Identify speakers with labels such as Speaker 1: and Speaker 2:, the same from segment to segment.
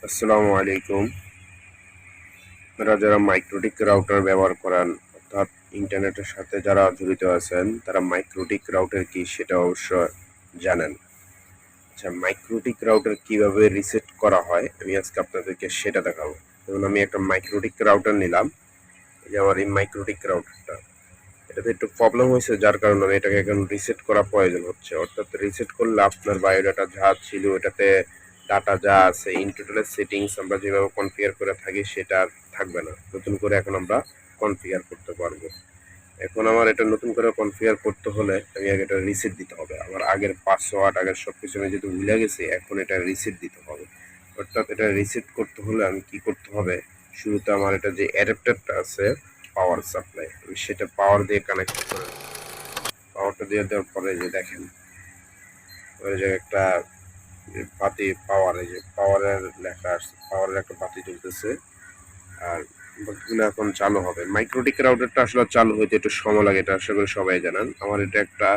Speaker 1: আসসালামু আলাইকুম। আপনারা যারা মাইক্রোটিক রাউটার ব্যবহার করেন অর্থাৎ ইন্টারনেটের সাথে যারা জড়িত আছেন তারা মাইক্রোটিক রাউটার কি সেটা অবশ্য জানেন। আচ্ছা, মাইক্রোটিক রাউটার কিভাবে রিসেট করা হয় আমি আজকে আপনাদেরকে সেটা দেখাবো। যেমন আমি একটা মাইক্রোটিক রাউটার নিলাম, এই যে আমার এই মাইক্রোটিক রাউটারটা, এটাতে একটু প্রবলেম হয়েছে যার কারণে আমি এটাকে এখন রিসেট করা প্রয়োজন হচ্ছে। অর্থাৎ রিসেট করলে আপনার বায়োডাটা যা ছিল এটাতে ডাটা যা আছে ইন টোটালের সেটিংস আমরা যেভাবে কনফিগার করে থাকি সেটা আর থাকবে না। নতুন করে এখন আমরা কনফিগার করতে পারবো। এখন আমার এটা নতুন করে কনফিগার করতে হলে আমি আগে এটা রিসেট দিতে হবে। আমার আগের পাসওয়ার্ড আগের সব কিছু আমি যেহেতু ভুলে গেছি এখন এটা রিসেট দিতে হবে। অর্থাৎ এটা রিসেট করতে হলে আমি কি করতে হবে, শুরুতে আমার এটা যে অ্যাডাপ্টারটা আছে পাওয়ার সাপ্লাই, আমি সেটা পাওয়ার দিয়ে কানেক্ট করে পাওয়ারটা দিয়ে দেওয়ার পরে যে দেখেন ওই যে একটা বাতি পাওয়ার, এই যে পাওয়ারের লেখা আসছে, পাওয়ারের একটা বাতি জ্বলতেছে আর বাকিগুলো এখন চালু হবে। মাইক্রোটিক রাউটারটা আসলে চালু হইতে একটু সময় লাগে, এটা আশা করি সবাই জানেন। আমার এটা একটা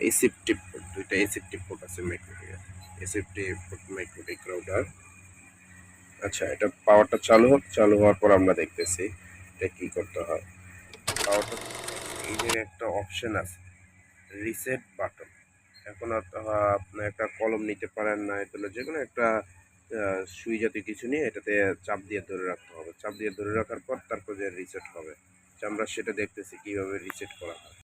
Speaker 1: এসএফটি পোর্ট, দুইটা এসএফটি পোর্ট আছে MikroTik, SFT port MikroTik router. আচ্ছা, এটা পাওয়ারটা চালু হোক, চালু হওয়ার পর আমরা দেখতেছি এটা কি করতে হয়। পাওয়ারটা, এই যে একটা অপশন আছে রিসেট বাটন, এখন আপনি একটা কলম নিতে পারেন, না তাহলে যে কোনো একটা সুই জাতীয় কিছু নিয়ে এটাতে চাপ দিয়ে ধরে রাখতে হবে। চাপ দিয়ে ধরে রাখার পর তারপর যে রিসেট হবে। আমরা সেটা দেখতেছি কিভাবে রিসেট করা হয়।